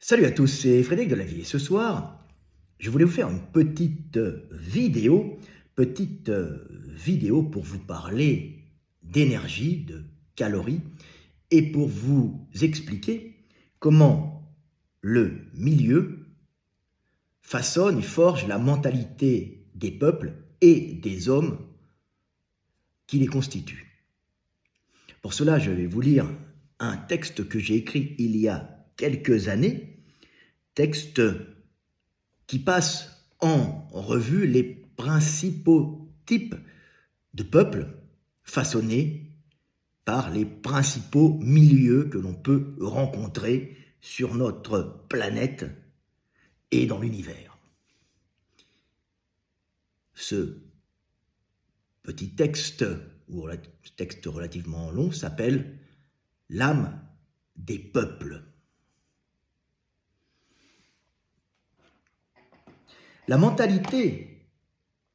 Salut à tous, c'est Frédéric de la Vie et ce soir, je voulais vous faire une petite vidéo pour vous parler d'énergie, de calories et pour vous expliquer comment le milieu façonne et forge la mentalité des peuples et des hommes qui les constituent. Pour cela, je vais vous lire un texte que j'ai écrit il y a quelques années, texte qui passe en revue les principaux types de peuples façonnés par les principaux milieux que l'on peut rencontrer sur notre planète et dans l'univers. Ce petit texte, ou texte relativement long, s'appelle « L'âme des peuples ». La mentalité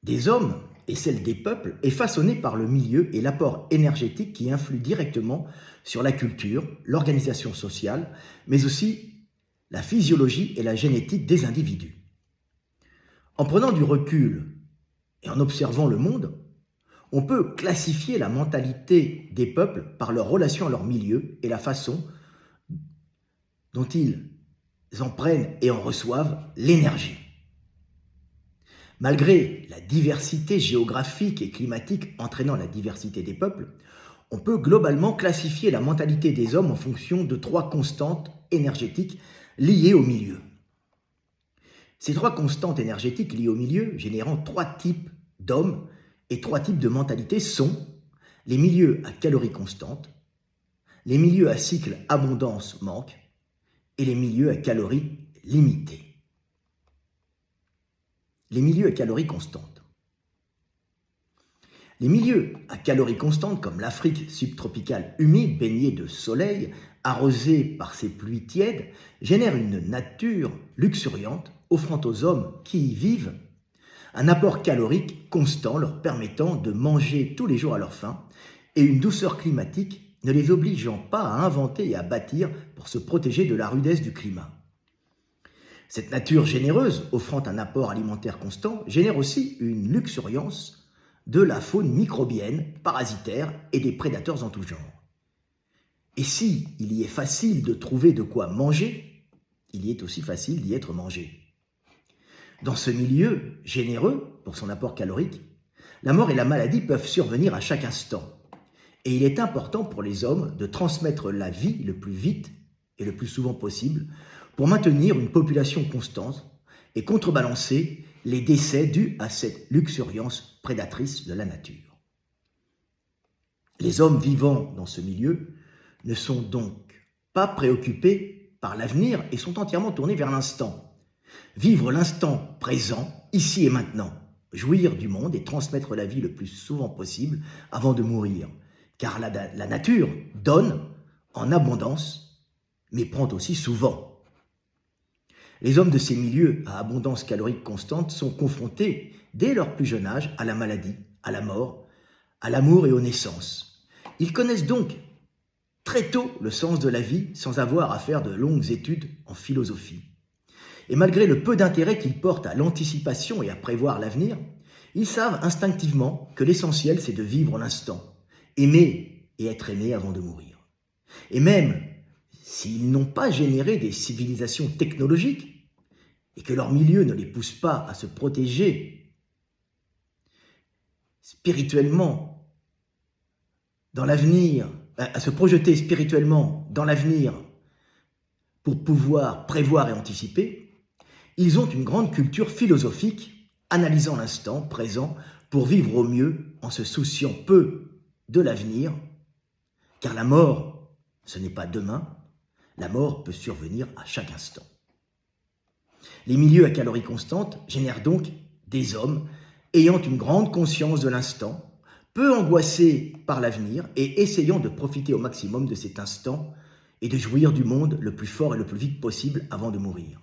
des hommes et celle des peuples est façonnée par le milieu et l'apport énergétique qui influe directement sur la culture, l'organisation sociale, mais aussi la physiologie et la génétique des individus. En prenant du recul et en observant le monde, on peut classifier la mentalité des peuples par leur relation à leur milieu et la façon dont ils en prennent et en reçoivent l'énergie. Malgré la diversité géographique et climatique entraînant la diversité des peuples, on peut globalement classifier la mentalité des hommes en fonction de 3 constantes énergétiques liées au milieu. Ces 3 constantes énergétiques liées au milieu, générant 3 types d'hommes et 3 types de mentalités, sont les milieux à calories constantes, les milieux à cycle abondance-manque et les milieux à calories limitées. Les milieux à calories constantes. Les milieux à calories constantes, comme l'Afrique subtropicale humide, baignée de soleil, arrosée par ses pluies tièdes, génèrent une nature luxuriante, offrant aux hommes qui y vivent un apport calorique constant leur permettant de manger tous les jours à leur faim et une douceur climatique ne les obligeant pas à inventer et à bâtir pour se protéger de la rudesse du climat. Cette nature généreuse, offrant un apport alimentaire constant, génère aussi une luxuriance de la faune microbienne, parasitaire et des prédateurs en tout genre. Et si il y est facile de trouver de quoi manger, il y est aussi facile d'y être mangé. Dans ce milieu généreux, pour son apport calorique, la mort et la maladie peuvent survenir à chaque instant. Et il est important pour les hommes de transmettre la vie le plus vite et le plus souvent possible pour maintenir une population constante et contrebalancer les décès dus à cette luxuriance prédatrice de la nature. Les hommes vivant dans ce milieu ne sont donc pas préoccupés par l'avenir et sont entièrement tournés vers l'instant. Vivre l'instant présent, ici et maintenant, jouir du monde et transmettre la vie le plus souvent possible avant de mourir. Car la nature donne en abondance, mais prend aussi souvent. Les hommes de ces milieux à abondance calorique constante sont confrontés, dès leur plus jeune âge, à la maladie, à la mort, à l'amour et aux naissances. Ils connaissent donc très tôt le sens de la vie sans avoir à faire de longues études en philosophie. Et malgré le peu d'intérêt qu'ils portent à l'anticipation et à prévoir l'avenir, ils savent instinctivement que l'essentiel c'est de vivre l'instant, aimer et être aimé avant de mourir. Et même s'ils n'ont pas généré des civilisations technologiques et que leur milieu ne les pousse pas à se protéger spirituellement dans l'avenir, à se projeter spirituellement dans l'avenir pour pouvoir prévoir et anticiper, ils ont une grande culture philosophique analysant l'instant présent pour vivre au mieux en se souciant peu de l'avenir, car la mort, ce n'est pas demain. La mort peut survenir à chaque instant. Les milieux à calories constantes génèrent donc des hommes ayant une grande conscience de l'instant, peu angoissés par l'avenir et essayant de profiter au maximum de cet instant et de jouir du monde le plus fort et le plus vite possible avant de mourir.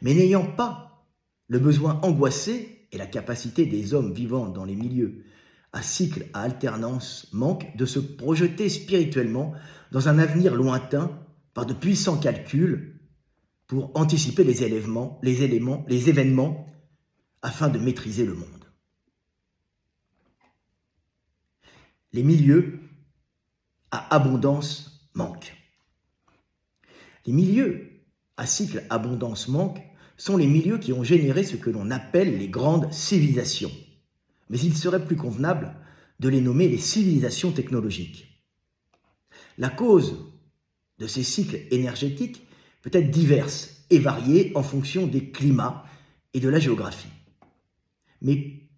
Mais n'ayant pas le besoin angoissé et la capacité des hommes vivant dans les milieux à cycle à alternance manque de se projeter spirituellement dans un avenir lointain par de puissants calculs pour anticiper les événements afin de maîtriser le monde. Les milieux à abondance manque. Les milieux à cycle abondance manque sont les milieux qui ont généré ce que l'on appelle les grandes civilisations. Mais il serait plus convenable de les nommer les civilisations technologiques. La cause de ces cycles énergétiques peut être diverse et variée en fonction des climats et de la géographie. Mais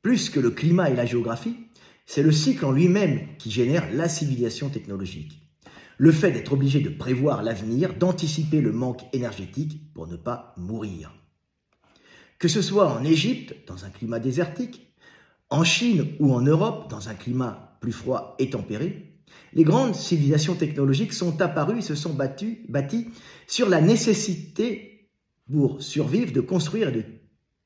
plus que le climat et la géographie, c'est le cycle en lui-même qui génère la civilisation technologique. Le fait d'être obligé de prévoir l'avenir, d'anticiper le manque énergétique pour ne pas mourir. Que ce soit en Égypte, dans un climat désertique, en Chine ou en Europe, dans un climat plus froid et tempéré, les grandes civilisations technologiques sont apparues et se sont bâties sur la nécessité pour survivre de construire et de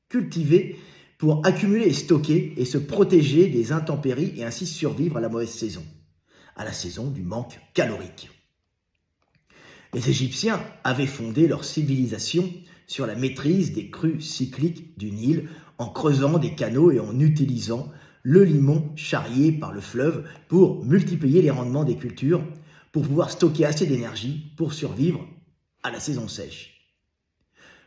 cultiver pour accumuler et stocker et se protéger des intempéries et ainsi survivre à la mauvaise saison, à la saison du manque calorique. Les Égyptiens avaient fondé leur civilisation sur la maîtrise des crues cycliques du Nil en creusant des canaux et en utilisant le limon charrié par le fleuve pour multiplier les rendements des cultures, pour pouvoir stocker assez d'énergie pour survivre à la saison sèche.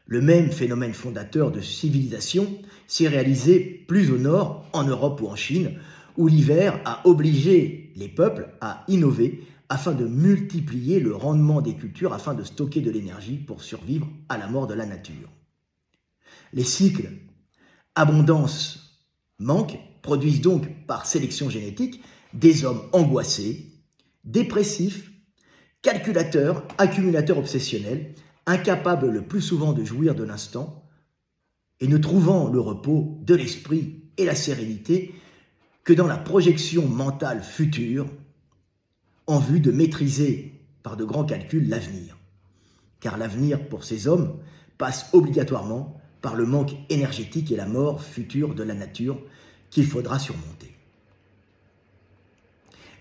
Le même phénomène fondateur de civilisation s'est réalisé plus au nord, en Europe ou en Chine, où l'hiver a obligé les peuples à innover afin de multiplier le rendement des cultures, afin de stocker de l'énergie pour survivre à la mort de la nature. Les cycles abondance-manque produisent donc par sélection génétique des hommes angoissés, dépressifs, calculateurs, accumulateurs obsessionnels, incapables le plus souvent de jouir de l'instant et ne trouvant le repos de l'esprit et la sérénité que dans la projection mentale future en vue de maîtriser par de grands calculs l'avenir. Car l'avenir pour ces hommes passe obligatoirement par le manque énergétique et la mort future de la nature qu'il faudra surmonter.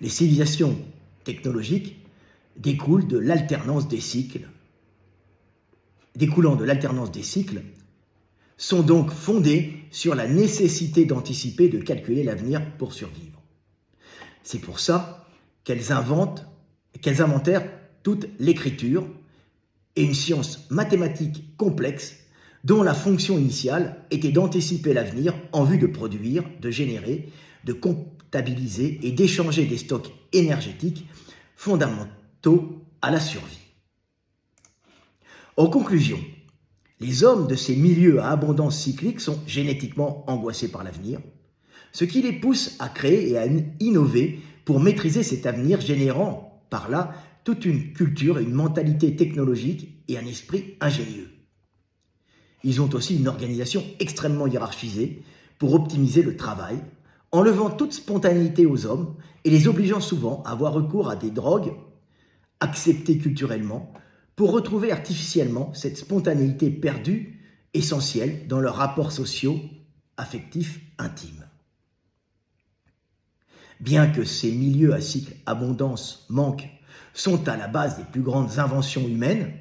Les civilisations technologiques découlant de l'alternance des cycles, sont donc fondées sur la nécessité d'anticiper, de calculer l'avenir pour survivre. C'est pour ça qu'elles inventèrent toute l'écriture et une science mathématique complexe dont la fonction initiale était d'anticiper l'avenir en vue de produire, de générer, de comptabiliser et d'échanger des stocks énergétiques fondamentaux à la survie. En conclusion, les hommes de ces milieux à abondance cyclique sont génétiquement angoissés par l'avenir, ce qui les pousse à créer et à innover pour maîtriser cet avenir, générant par là toute une culture, une mentalité technologique et un esprit ingénieux. Ils ont aussi une organisation extrêmement hiérarchisée pour optimiser le travail, enlevant toute spontanéité aux hommes et les obligeant souvent à avoir recours à des drogues acceptées culturellement pour retrouver artificiellement cette spontanéité perdue, essentielle dans leurs rapports sociaux, affectifs, intimes. Bien que ces milieux à cycle abondance-manque sont à la base des plus grandes inventions humaines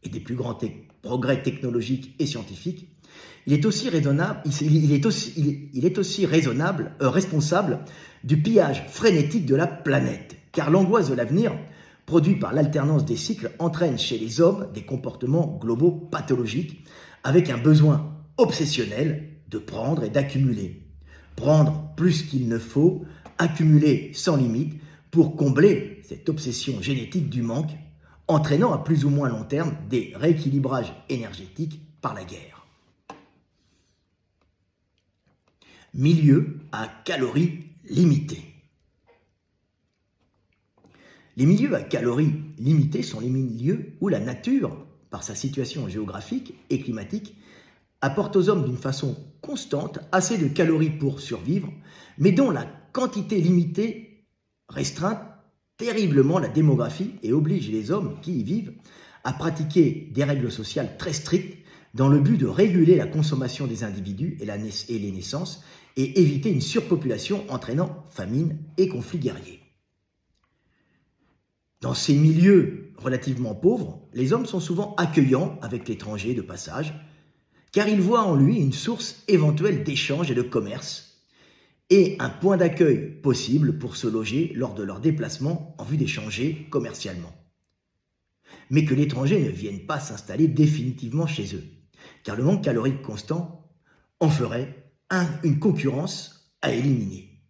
et des plus grands progrès technologiques et scientifiques, il est aussi responsable du pillage frénétique de la planète, car l'angoisse de l'avenir, produite par l'alternance des cycles, entraîne chez les hommes des comportements globaux pathologiques, avec un besoin obsessionnel de prendre et d'accumuler. Prendre plus qu'il ne faut, accumuler sans limite, pour combler cette obsession génétique du manque, entraînant à plus ou moins long terme des rééquilibrages énergétiques par la guerre. Milieu à calories limitées. Les milieux à calories limitées sont les milieux où la nature, par sa situation géographique et climatique, apporte aux hommes d'une façon constante assez de calories pour survivre, mais dont la quantité limitée restreint terriblement la démographie et oblige les hommes qui y vivent à pratiquer des règles sociales très strictes dans le but de réguler la consommation des individus et les naissances et éviter une surpopulation entraînant famine et conflits guerriers. Dans ces milieux relativement pauvre, les hommes sont souvent accueillants avec l'étranger de passage, car ils voient en lui une source éventuelle d'échange et de commerce, et un point d'accueil possible pour se loger lors de leur déplacement en vue d'échanger commercialement. Mais que l'étranger ne vienne pas s'installer définitivement chez eux, car le manque calorique constant en ferait une concurrence à éliminer.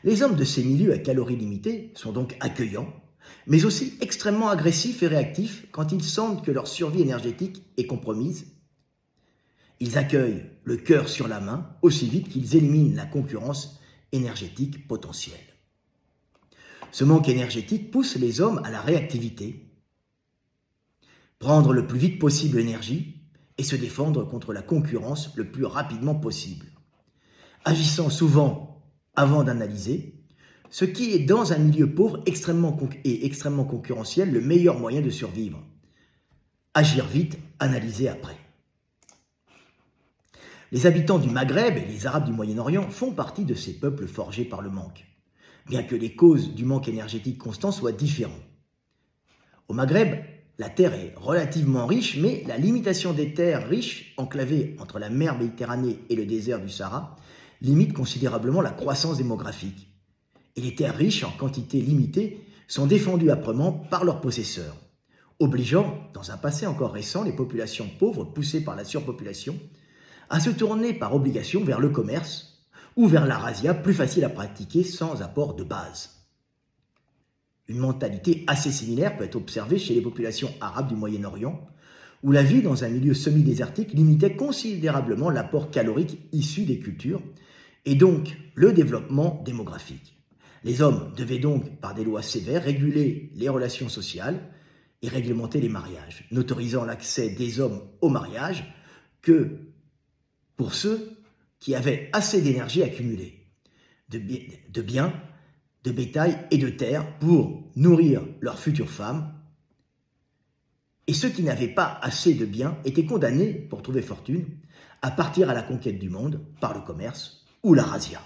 Les hommes de ces milieux à calories limitées sont donc accueillants, mais aussi extrêmement agressifs et réactifs quand ils sentent que leur survie énergétique est compromise. Ils accueillent le cœur sur la main aussi vite qu'ils éliminent la concurrence énergétique potentielle. Ce manque énergétique pousse les hommes à la réactivité, prendre le plus vite possible l'énergie et se défendre contre la concurrence le plus rapidement possible, agissant souvent avant d'analyser, ce qui est dans un milieu pauvre et extrêmement concurrentiel le meilleur moyen de survivre. Agir vite, analyser après. Les habitants du Maghreb et les Arabes du Moyen-Orient font partie de ces peuples forgés par le manque, bien que les causes du manque énergétique constant soient différentes. Au Maghreb, la terre est relativement riche, mais la limitation des terres riches, enclavées entre la mer Méditerranée et le désert du Sahara, limite considérablement la croissance démographique. Et les terres riches en quantité limitée sont défendues âprement par leurs possesseurs, obligeant, dans un passé encore récent, les populations pauvres poussées par la surpopulation à se tourner par obligation vers le commerce ou vers la razzia plus facile à pratiquer sans apport de base. Une mentalité assez similaire peut être observée chez les populations arabes du Moyen-Orient, où la vie dans un milieu semi-désertique limitait considérablement l'apport calorique issu des cultures et donc le développement démographique. Les hommes devaient donc, par des lois sévères, réguler les relations sociales et réglementer les mariages, n'autorisant l'accès des hommes au mariage que pour ceux qui avaient assez d'énergie accumulée, de biens, de bétail et de terres pour nourrir leurs futures femmes. Et ceux qui n'avaient pas assez de biens étaient condamnés, pour trouver fortune, à partir à la conquête du monde par le commerce ou la razzia.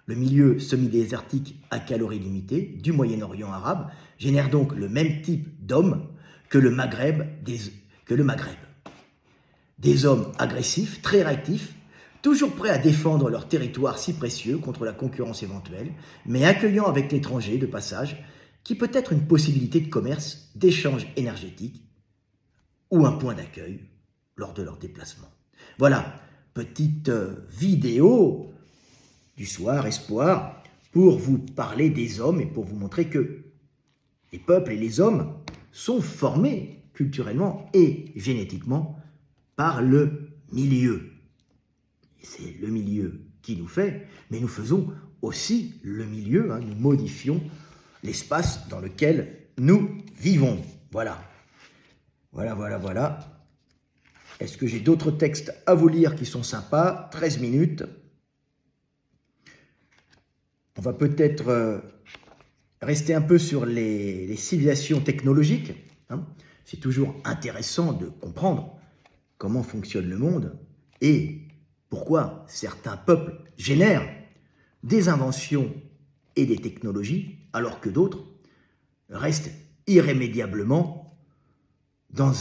Le milieu semi-désertique à calories limitées du Moyen-Orient arabe génère donc le même type d'hommes que le Maghreb. Des hommes agressifs, très réactifs, toujours prêts à défendre leur territoire si précieux contre la concurrence éventuelle, mais accueillant avec l'étranger de passage, qui peut être une possibilité de commerce, d'échange énergétique ou un point d'accueil lors de leur déplacement. Voilà, petite vidéo du soir Espoir pour vous parler des hommes et pour vous montrer que les peuples et les hommes sont formés culturellement et génétiquement par le milieu. C'est le milieu qui nous fait, mais nous faisons aussi le milieu, nous modifions l'espace dans lequel nous vivons. Voilà. Voilà. Est-ce que j'ai d'autres textes à vous lire qui sont sympas? 13 minutes. On va peut-être rester un peu sur les civilisations technologiques. C'est toujours intéressant de comprendre comment fonctionne le monde et pourquoi certains peuples génèrent des inventions et des technologies alors que d'autres restent irrémédiablement dans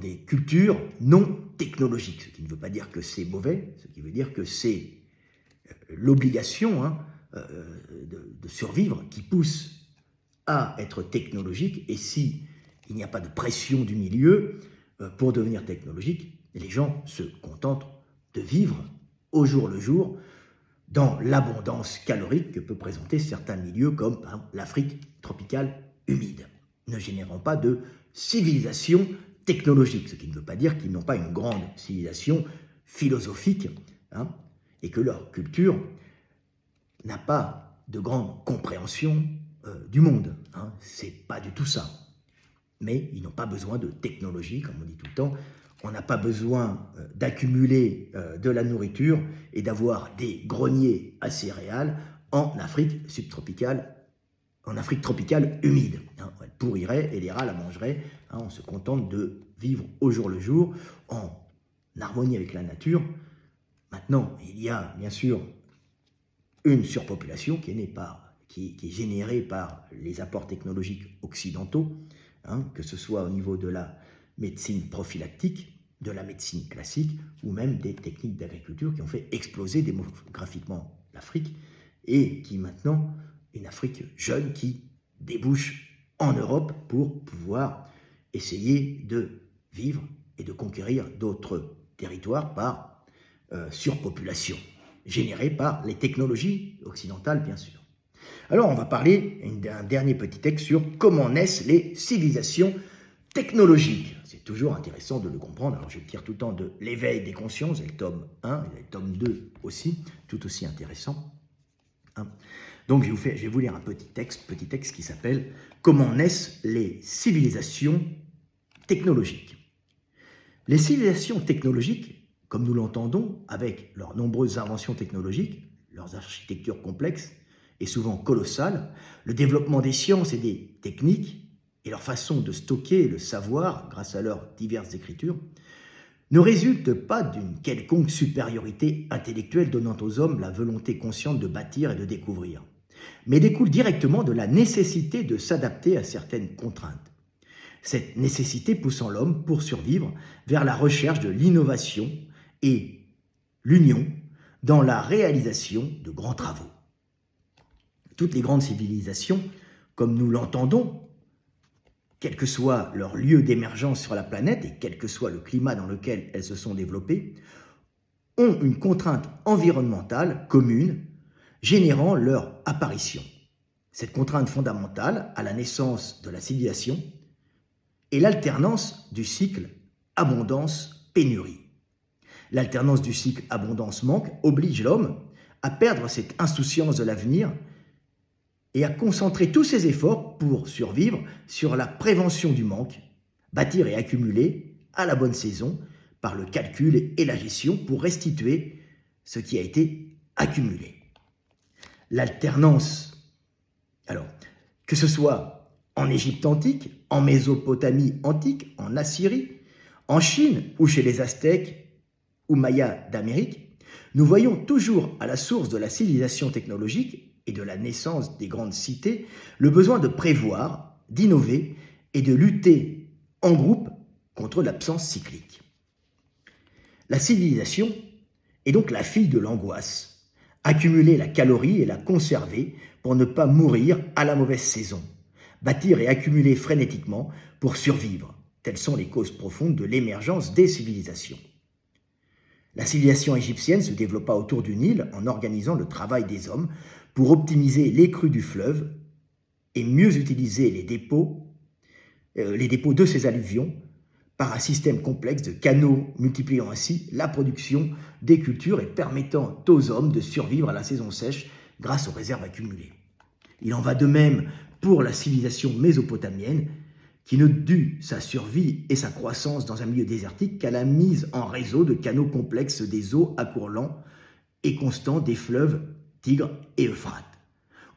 des cultures non technologiques. Ce qui ne veut pas dire que c'est mauvais, ce qui veut dire que c'est l'obligation de survivre qui pousse à être technologique. Et si il n'y a pas de pression du milieu pour devenir technologique, les gens se contentent de vivre au jour le jour dans l'abondance calorique que peut présenter certains milieux comme par exemple, l'Afrique tropicale humide, ne générant pas de civilisation technologique, ce qui ne veut pas dire qu'ils n'ont pas une grande civilisation philosophique et que leur culture n'a pas de grande compréhension du monde. C'est pas du tout ça. Mais ils n'ont pas besoin de technologie, comme on dit tout le temps. On n'a pas besoin d'accumuler de la nourriture et d'avoir des greniers à céréales en Afrique subtropicale, en Afrique tropicale humide. Elle pourrirait et les rats la mangeraient. On se contente de vivre au jour le jour en harmonie avec la nature. Maintenant, il y a bien sûr une surpopulation qui qui est généré par les apports technologiques occidentaux, hein, que ce soit au niveau de la médecine prophylactique, de la médecine classique, ou même des techniques d'agriculture qui ont fait exploser démographiquement l'Afrique, et qui maintenant, une Afrique jeune qui débouche en Europe pour pouvoir essayer de vivre et de conquérir d'autres territoires par surpopulation, générée par les technologies occidentales, bien sûr. Alors, on va parler d'un dernier petit texte sur comment naissent les civilisations technologiques. C'est toujours intéressant de le comprendre. Alors, je tire tout le temps de l'éveil des consciences, et le tome 1, et le tome 2 aussi, tout aussi intéressant. Hein. Donc, je vais vous lire un petit texte qui s'appelle « Comment naissent les civilisations technologiques ». Les civilisations technologiques, comme nous l'entendons, avec leurs nombreuses inventions technologiques, leurs architectures complexes et souvent colossales, le développement des sciences et des techniques et leur façon de stocker le savoir grâce à leurs diverses écritures, ne résultent pas d'une quelconque supériorité intellectuelle donnant aux hommes la volonté consciente de bâtir et de découvrir, mais découlent directement de la nécessité de s'adapter à certaines contraintes. Cette nécessité poussant l'homme, pour survivre, vers la recherche de l'innovation et l'union dans la réalisation de grands travaux. Toutes les grandes civilisations, comme nous l'entendons, quel que soit leur lieu d'émergence sur la planète et quel que soit le climat dans lequel elles se sont développées, ont une contrainte environnementale commune générant leur apparition. Cette contrainte fondamentale à la naissance de la civilisation est l'alternance du cycle abondance-pénurie. L'alternance du cycle abondance-manque oblige l'homme à perdre cette insouciance de l'avenir et à concentrer tous ses efforts pour survivre sur la prévention du manque, bâtir et accumuler à la bonne saison par le calcul et la gestion pour restituer ce qui a été accumulé. L'alternance, alors, que ce soit en Égypte antique, en Mésopotamie antique, en Assyrie, en Chine ou chez les Aztèques ou Mayas d'Amérique, nous voyons toujours à la source de la civilisation technologique et de la naissance des grandes cités le besoin de prévoir, d'innover et de lutter en groupe contre l'absence cyclique. La civilisation est donc la fille de l'angoisse, accumuler la calorie et la conserver pour ne pas mourir à la mauvaise saison, bâtir et accumuler frénétiquement pour survivre. Telles sont les causes profondes de l'émergence des civilisations. La civilisation égyptienne se développa autour du Nil en organisant le travail des hommes pour optimiser les crues du fleuve et mieux utiliser les dépôts de ces alluvions par un système complexe de canaux multipliant ainsi la production des cultures et permettant aux hommes de survivre à la saison sèche grâce aux réserves accumulées. Il en va de même pour la civilisation mésopotamienne qui ne dut sa survie et sa croissance dans un milieu désertique qu'à la mise en réseau de canaux complexes des eaux à cours lent et constant des fleuves Tigre et Euphrate,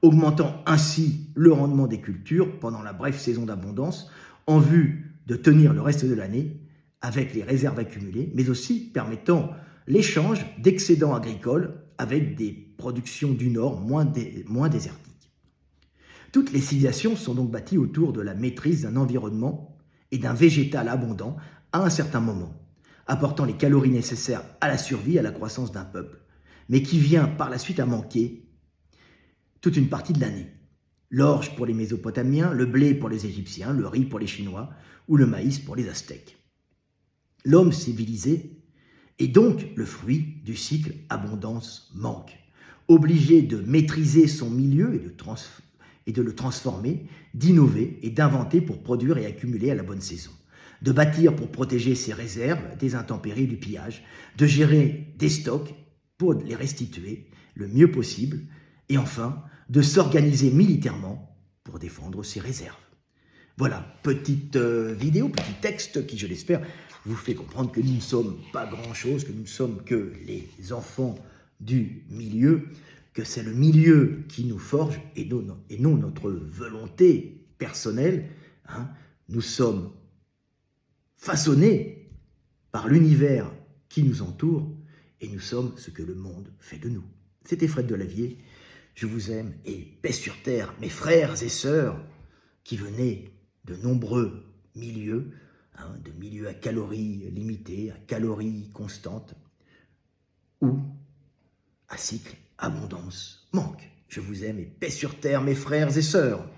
augmentant ainsi le rendement des cultures pendant la brève saison d'abondance en vue de tenir le reste de l'année avec les réserves accumulées, mais aussi permettant l'échange d'excédents agricoles avec des productions du Nord moins désertiques. Toutes les civilisations sont donc bâties autour de la maîtrise d'un environnement et d'un végétal abondant à un certain moment, apportant les calories nécessaires à la survie et à la croissance d'un peuple, mais qui vient par la suite à manquer toute une partie de l'année. L'orge pour les Mésopotamiens, le blé pour les Égyptiens, le riz pour les Chinois ou le maïs pour les Aztèques. L'homme civilisé est donc le fruit du cycle abondance-manque, obligé de maîtriser son milieu et de le transformer, d'innover et d'inventer pour produire et accumuler à la bonne saison, de bâtir pour protéger ses réserves des intempéries et du pillage, de gérer des stocks pour les restituer le mieux possible, et enfin, de s'organiser militairement pour défendre ses réserves. Voilà, petite vidéo, petit texte qui, je l'espère, vous fait comprendre que nous ne sommes pas grand-chose, que nous ne sommes que les enfants du milieu, que c'est le milieu qui nous forge et non notre volonté personnelle. Hein. Nous sommes façonnés par l'univers qui nous entoure et nous sommes ce que le monde fait de nous. C'était Fred Delavier. Je vous aime et paix sur terre, mes frères et sœurs, qui venaient de nombreux milieux, de milieux à calories limitées, à calories constantes, ou à cycle abondance manque. Je vous aime et paix sur terre, mes frères et sœurs.